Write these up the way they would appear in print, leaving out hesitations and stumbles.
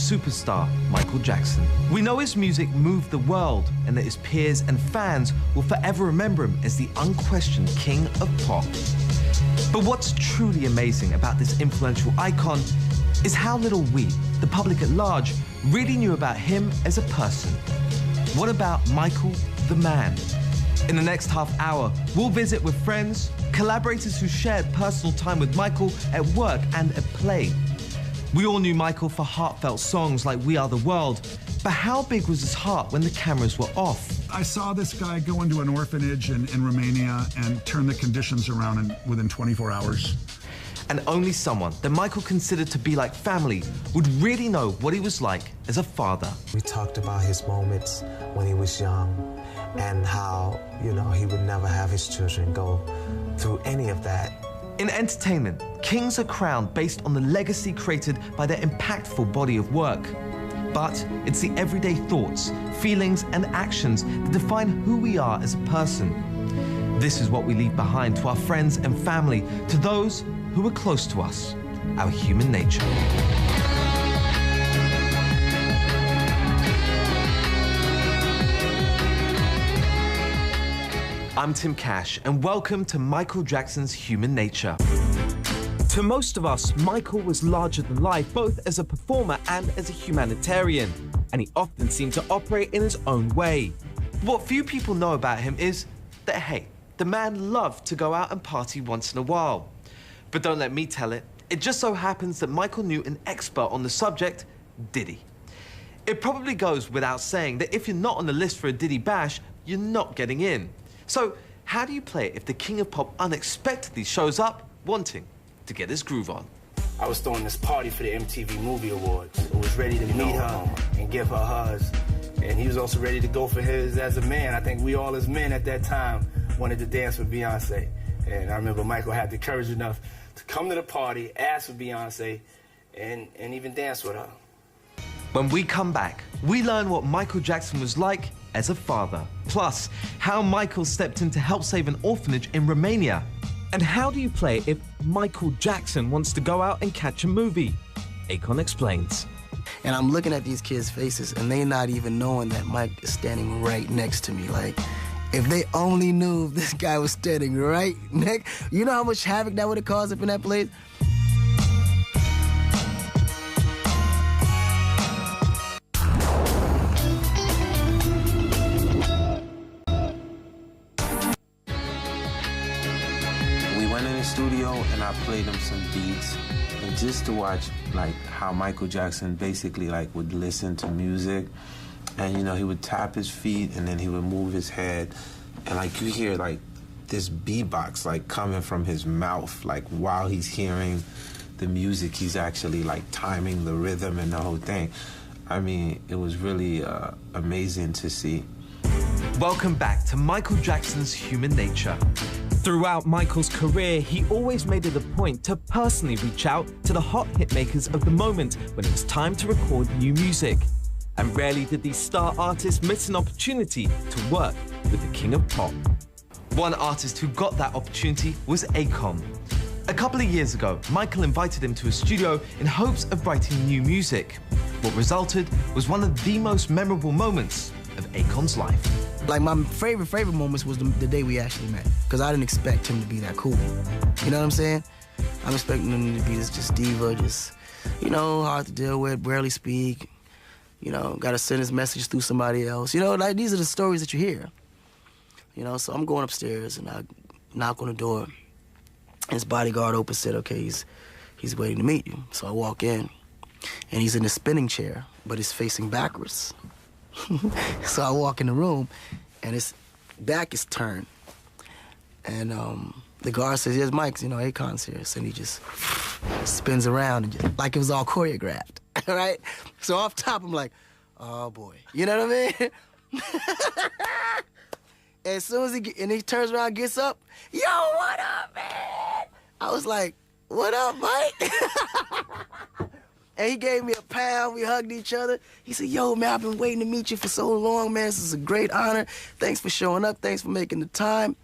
superstar Michael Jackson. We know his music moved the world and that his peers and fans will forever remember him as the unquestioned king of pop. But what's truly amazing about this influential icon is how little we, the public at large, really knew about him as a person. What about Michael the man? In the next half hour, we'll visit with friends, collaborators who shared personal time with Michael at work and at play. We all knew Michael for heartfelt songs like We Are the World, but how big was his heart when the cameras were off? I saw this guy go into an orphanage in Romania and turn the conditions around within 24 hours. And only someone that Michael considered to be like family would really know what he was like as a father. We talked about his moments when he was young and how, you know, he would never have his children go through any of that. In entertainment, kings are crowned based on the legacy created by their impactful body of work. But it's the everyday thoughts, feelings, and actions that define who we are as a person. This is what we leave behind to our friends and family, to those who are close to us, our human nature. I'm Tim Cash, and welcome to Michael Jackson's Human Nature. To most of us, Michael was larger than life, both as a performer and as a humanitarian, and he often seemed to operate in his own way. What few people know about him is that, hey, the man loved to go out and party once in a while. But don't let me tell it, it just so happens that Michael knew an expert on the subject, Diddy. It probably goes without saying that if you're not on the list for a Diddy bash, you're not getting in. So how do you play it if the king of pop unexpectedly shows up wanting to get his groove on? I was throwing this party for the MTV Movie Awards. I was ready to meet her and give her hugs. And he was also ready to go for his as a man. I think we all as men at that time wanted to dance with Beyonce. And I remember Michael had the courage enough to come to the party, ask for Beyonce, and even dance with her. When we come back, we learn what Michael Jackson was like as a father. Plus, how Michael stepped in to help save an orphanage in Romania. And how do you play if Michael Jackson wants to go out and catch a movie? Akon explains. And I'm looking at these kids' faces, and they not even knowing that Mike is standing right next to me. Like, if they only knew this guy was standing right next, you know how much havoc that would have caused up in that place? Studio and I played him some beats, and just to watch like how Michael Jackson basically like would listen to music, and you know he would tap his feet and then he would move his head, and like you hear like this beatbox like coming from his mouth, like while he's hearing the music, he's actually like timing the rhythm and the whole thing. I mean, it was really amazing to see. Welcome back to Michael Jackson's Human Nature. Throughout Michael's career, he always made it a point to personally reach out to the hot hit makers of the moment when it was time to record new music. And rarely did these star artists miss an opportunity to work with the king of pop. One artist who got that opportunity was Akon. A couple of years ago, Michael invited him to a studio in hopes of writing new music. What resulted was one of the most memorable moments of Akon's life. Like, my favorite moments was the day we actually met, because I didn't expect him to be that cool. You know what I'm saying? I'm expecting him to be this just diva, just, you know, hard to deal with, barely speak, you know, gotta send his message through somebody else. You know, like, these are the stories that you hear. You know, so I'm going upstairs and I knock on the door, and his bodyguard opens, said, okay, he's waiting to meet you. So I walk in, and he's in a spinning chair, but he's facing backwards. So I walk in the room, and his back is turned. And the guard says, yes, Mike's, you know, Akon's here. So he just spins around, and just, like it was all choreographed, right? So off top, I'm like, oh, boy. You know what I mean? As soon as he turns around and gets up, yo, what up, man? I was like, what up, Mike? And he gave me a pound. We hugged each other. He said, yo, man, I've been waiting to meet you for so long, man. This is a great honor. Thanks for showing up. Thanks for making the time.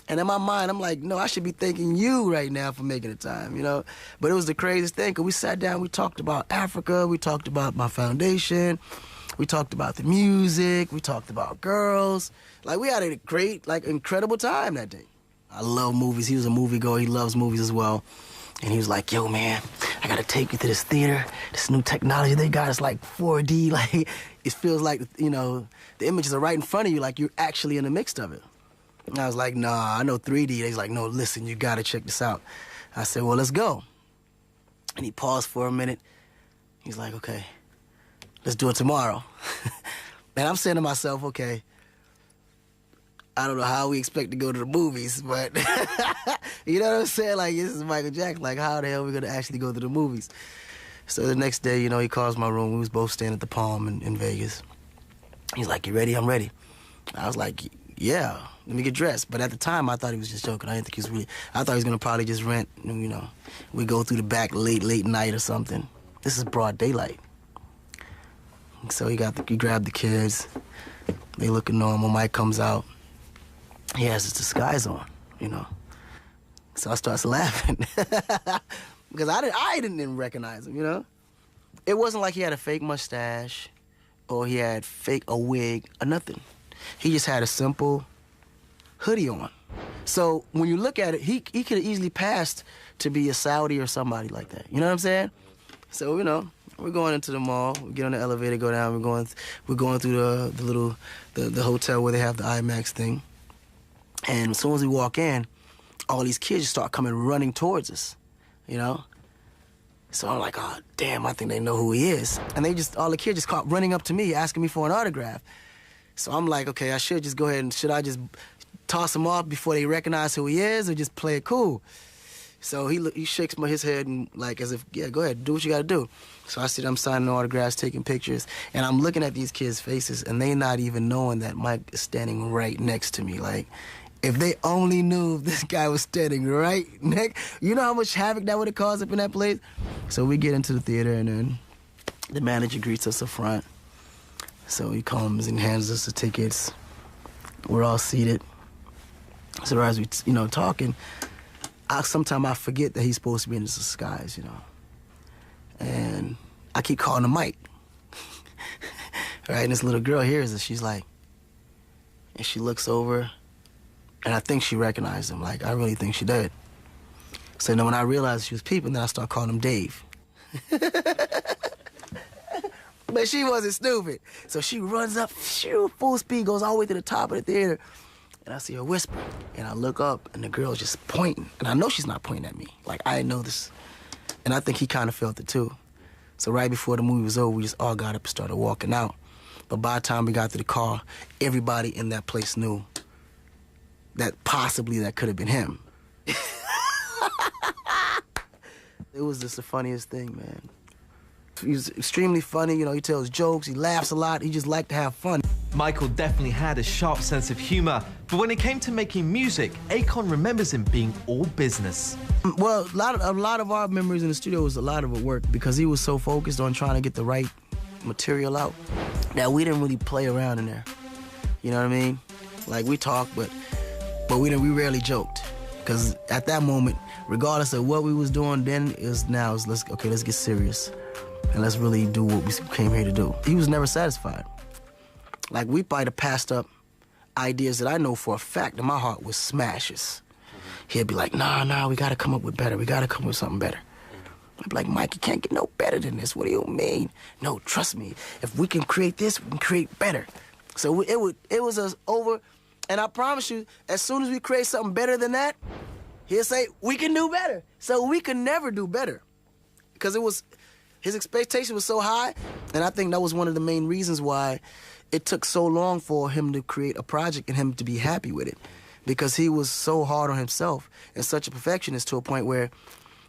And in my mind, I'm like, no, I should be thanking you right now for making the time, you know? But it was the craziest thing, because we sat down, we talked about Africa, we talked about my foundation, we talked about the music, we talked about girls. Like, we had a great, like, incredible time that day. I love movies. He was a moviegoer. He loves movies as well. And he was like, yo, man, I got to take you to this theater. This new technology they got is like 4D. Like, it feels like, you know, the images are right in front of you, like you're actually in the mix of it. And I was like, nah, I know 3D. He's like, no, listen, you got to check this out. I said, well, let's go. And he paused for a minute. He's like, okay, let's do it tomorrow. And I'm saying to myself, okay, I don't know how we expect to go to the movies, but you know what I'm saying? Like, this is Michael Jackson. Like, how the hell are we going to actually go to the movies? So the next day, you know, he calls my room. We was both staying at the Palm in Vegas. He's like, you ready? I'm ready. I was like, yeah, let me get dressed. But at the time, I thought he was just joking. I didn't think he was really, I thought he was going to probably just rent, you know, we go through the back late night or something. This is broad daylight. So he grabbed the kids. They looking normal. Mike comes out. He has his disguise on, you know. So I starts laughing. Because I didn't recognize him, you know. It wasn't like he had a fake mustache or he had a wig or nothing. He just had a simple hoodie on. So when you look at it, he could have easily passed to be a Saudi or somebody like that. You know what I'm saying? So, you know, we're going into the mall. We get on the elevator, go down. We're going through the hotel where they have the IMAX thing. And as soon as we walk in, all these kids just start coming running towards us, you know? So I'm like, oh, damn, I think they know who he is. And all the kids just caught running up to me, asking me for an autograph. So I'm like, okay, I should just go ahead and should I just toss him off before they recognize who he is or just play it cool? So he shakes his head and like as if, yeah, go ahead, do what you gotta do. So I sit, I'm signing autographs, taking pictures, and I'm looking at these kids' faces and they not even knowing that Mike is standing right next to me. Like, if they only knew this guy was standing right next, you know how much havoc that would have caused up in that place? So we get into the theater and then the manager greets us up front. So he comes and hands us the tickets. We're all seated. So as we, you know, talking, sometimes I forget that he's supposed to be in his disguise, you know. And I keep calling him Mike. Right, and this little girl hears us. She's like, and she looks over, and I think she recognized him. Like, I really think she did. So then when I realized she was peeping, then I start calling him Dave. But she wasn't stupid. So she runs up, shoo, full speed, goes all the way to the top of the theater. And I see her whisper. And I look up, and the girl's just pointing. And I know she's not pointing at me. Like, I didn't know this. And I think he kind of felt it, too. So right before the movie was over, we just all got up and started walking out. But by the time we got to the car, everybody in that place knew that possibly that could have been him. It was just the funniest thing, man. He was extremely funny, you know, he tells jokes, he laughs a lot, he just liked to have fun. Michael definitely had a sharp sense of humor, but when it came to making music, Akon remembers him being all business. Well, a lot of our memories in the studio was a lot of it work because he was so focused on trying to get the right material out that we didn't really play around in there. You know what I mean? Like, we talked, but we rarely joked. Because at that moment, regardless of what we was doing then, let's get serious. And let's really do what we came here to do. He was never satisfied. Like, we might have passed up ideas that I know for a fact in my heart was smashes. He'd be like, nah, we gotta come up with better. We gotta come up with something better. I'd be like, Mike, you can't get no better than this. What do you mean? No, trust me. If we can create this, we can create better. So it was us over, and I promise you, as soon as we create something better than that, he'll say, we can do better. So we could never do better. Because his expectation was so high, and I think that was one of the main reasons why it took so long for him to create a project and him to be happy with it. Because he was so hard on himself and such a perfectionist to a point where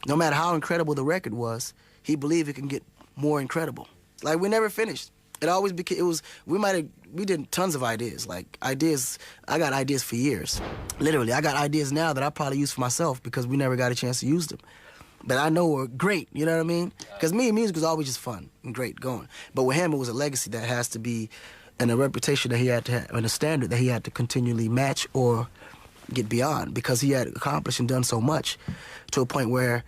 no matter how incredible the record was, he believed it can get more incredible. Like, we never finished. It always became, we did tons of ideas. Like, I got ideas for years. Literally, I got ideas now that I probably use for myself because we never got a chance to use them. But I know were great, you know what I mean? Because music was always just fun and great going. But with him, it was a legacy that has to be, and a reputation that he had to have, and a standard that he had to continually match or get beyond, because he had accomplished and done so much to a point where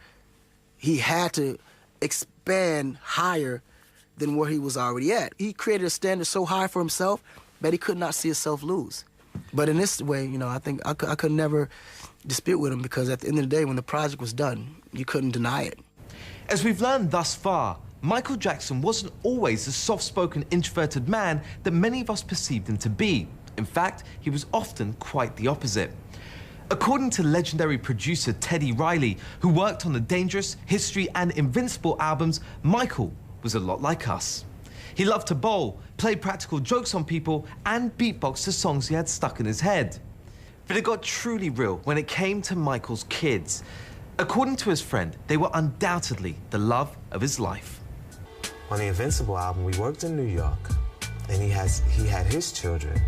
he had to expand higher than where he was already at. He created a standard so high for himself that he could not see himself lose. But in this way, you know, I think I could never dispute with him, because at the end of the day, when the project was done, you couldn't deny it. As we've learned thus far, Michael Jackson wasn't always the soft-spoken, introverted man that many of us perceived him to be. In fact, he was often quite the opposite. According to legendary producer Teddy Riley, who worked on the Dangerous, History and Invincible albums, Michael was a lot like us. He loved to bowl, play practical jokes on people, and beatbox to songs he had stuck in his head. But it got truly real when it came to Michael's kids. According to his friend, they were undoubtedly the love of his life. On the Invincible album, we worked in New York, and he had his children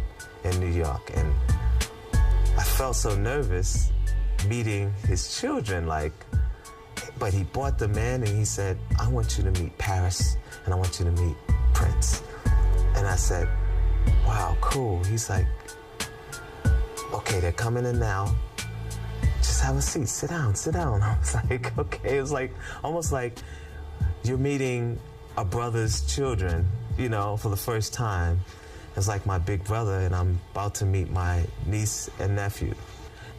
in New York, and I felt so nervous meeting his children, but he brought them in and he said, I want you to meet Paris and I want you to meet Prince. And I said, wow, cool. He's like, okay, they're coming in now. Just have a seat, sit down, sit down. I was like, okay. It was like, almost like you're meeting a brother's children, you know, for the first time. It's like my big brother, and I'm about to meet my niece and nephew.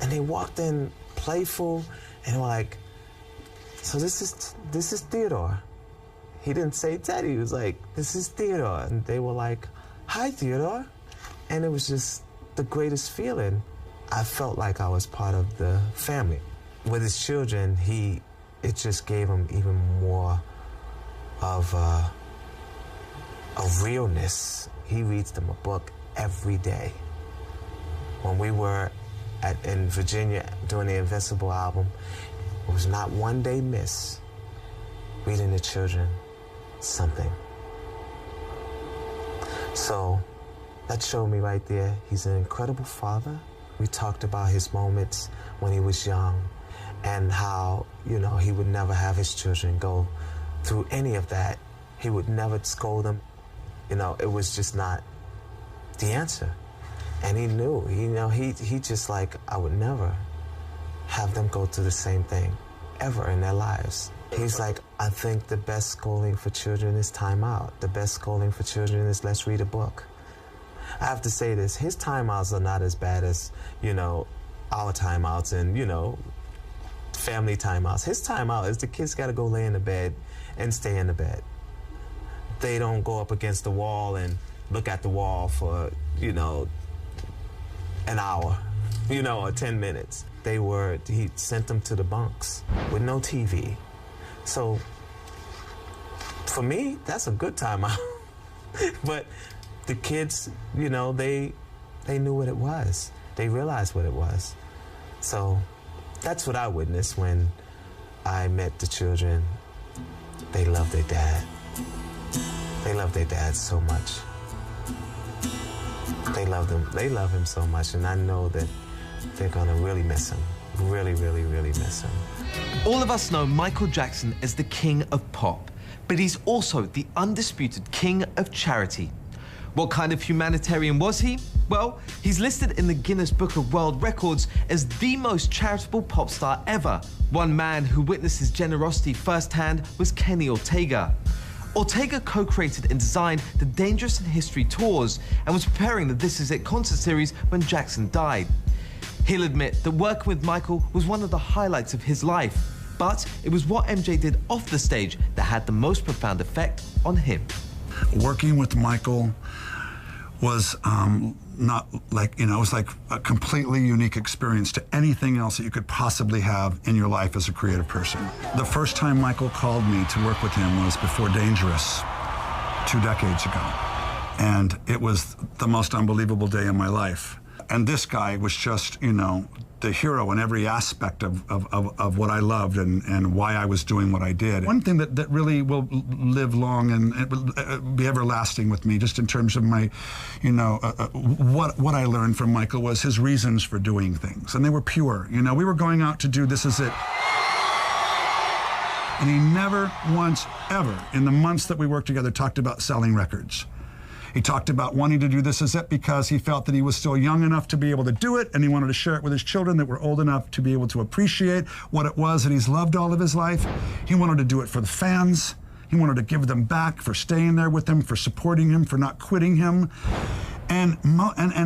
And they walked in playful, and were like, so this is Theodore. He didn't say Teddy, he was like, this is Theodore. And they were like, hi, Theodore. And it was just the greatest feeling. I felt like I was part of the family. With his children, it just gave him even more of a realness. He reads them a book every day. When we were in Virginia doing the Invincible album, it was not one day miss reading the children something. So that showed me right there, he's an incredible father. We talked about his moments when he was young and how, you know, he would never have his children go through any of that. He would never scold them. You know, it was just not the answer. And he knew, you know, he just like, I would never have them go through the same thing ever in their lives. He's like, I think the best scolding for children is time out. The best scolding for children is let's read a book. I have to say this, his timeouts are not as bad as, you know, our timeouts and, you know, family timeouts. His timeout is the kids gotta go lay in the bed and stay in the bed. They don't go up against the wall and look at the wall for, you know, an hour, you know, or 10 minutes. He sent them to the bunks with no TV. So for me, that's a good timeout. But the kids, you know, they knew what it was. They realized what it was. So that's what I witnessed when I met the children. They love their dad. They love their dad so much. They love him. They love him so much, and I know that they're gonna really miss him. Really, really, really miss him. All of us know Michael Jackson as the king of pop, but he's also the undisputed king of charity. What kind of humanitarian was he? Well, he's listed in the Guinness Book of World Records as the most charitable pop star ever. One man who witnessed his generosity firsthand was Kenny Ortega. Ortega co-created and designed the Dangerous and History tours and was preparing the This Is It concert series when Jackson died. He'll admit that working with Michael was one of the highlights of his life, but it was what MJ did off the stage that had the most profound effect on him. Working with Michael was not like, you know, it was like a completely unique experience to anything else that you could possibly have in your life as a creative person. The first time Michael called me to work with him was before Dangerous, 2 decades ago. And it was the most unbelievable day of my life. And this guy was just, you know, the hero in every aspect of what I loved and why I was doing what I did. One thing that really will live long and be everlasting with me, just in terms of my, you know, what I learned from Michael was his reasons for doing things. And they were pure. You know, we were going out to do This Is It. And he never once, ever, in the months that we worked together, talked about selling records. He talked about wanting to do This Is It because he felt that he was still young enough to be able to do it, and he wanted to share it with his children that were old enough to be able to appreciate what it was that he's loved all of his life. He wanted to do it for the fans. He wanted to give them back for staying there with him, for supporting him, for not quitting him. And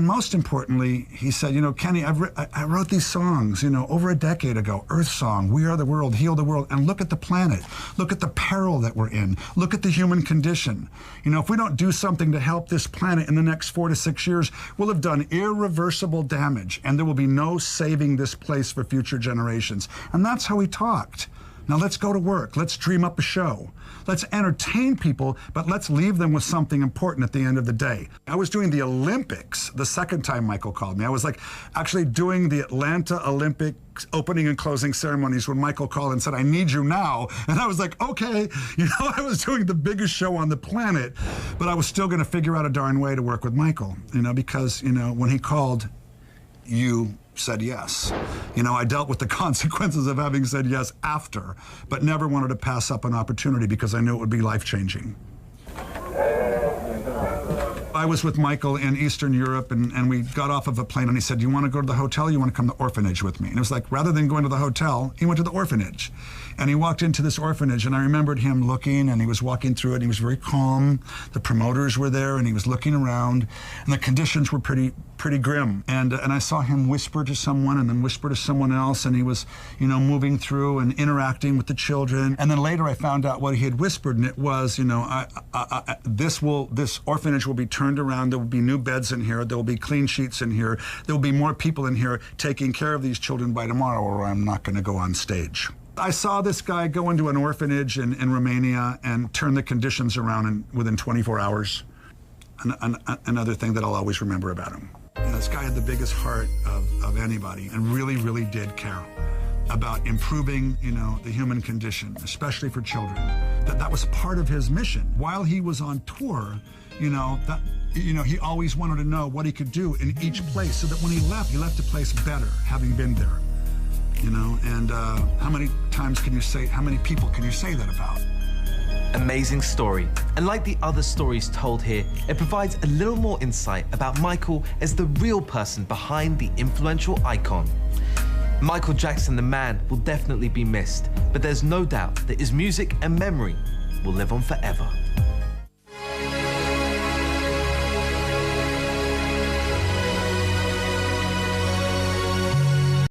most importantly, he said, you know, Kenny, I wrote these songs, you know, over a decade ago. Earth Song, We Are the World, Heal the World, and look at the planet. Look at the peril that we're in. Look at the human condition. You know, if we don't do something to help this planet in the next 4 to 6 years, we'll have done irreversible damage, and there will be no saving this place for future generations. And that's how he talked. Now let's go to work. Let's dream up a show. Let's entertain people, but let's leave them with something important at the end of the day. I was doing the Olympics the second time Michael called me. I was like actually doing the Atlanta Olympics opening and closing ceremonies when Michael called and said, I need you now. And I was like, okay. You know, I was doing the biggest show on the planet, but I was still going to figure out a darn way to work with Michael, you know, because, you know, when he called, you said yes. You know, I dealt with the consequences of having said yes after, but never wanted to pass up an opportunity because I knew it would be life-changing. I was with Michael in Eastern Europe, and we got off of a plane, and he said, you want to go to the hotel? You want to come to the orphanage with me? And it was like, rather than going to the hotel, he went to the orphanage. And he walked into this orphanage, and I remembered him looking, and he was walking through it, and he was very calm. The promoters were there, and he was looking around, and the conditions were pretty grim. And I saw him whisper to someone, and then whisper to someone else, and he was, you know, moving through and interacting with the children. And then later I found out what he had whispered, and it was, you know, this orphanage will be turned around. There will be new beds in here. There will be clean sheets in here. There will be more people in here taking care of these children by tomorrow, or I'm not going to go on stage. I saw this guy go into an orphanage in Romania and turn the conditions around within 24 hours. Another thing that I'll always remember about him. You know, this guy had the biggest heart of anybody and really, really did care about improving, you know, the human condition, especially for children. That was part of his mission. While he was on tour, you know, he always wanted to know what he could do in each place so that when he left the place better, having been there. You know, and how many people can you say that about? Amazing story. And like the other stories told here, it provides a little more insight about Michael as the real person behind the influential icon. Michael Jackson, the man, will definitely be missed, but there's no doubt that his music and memory will live on forever.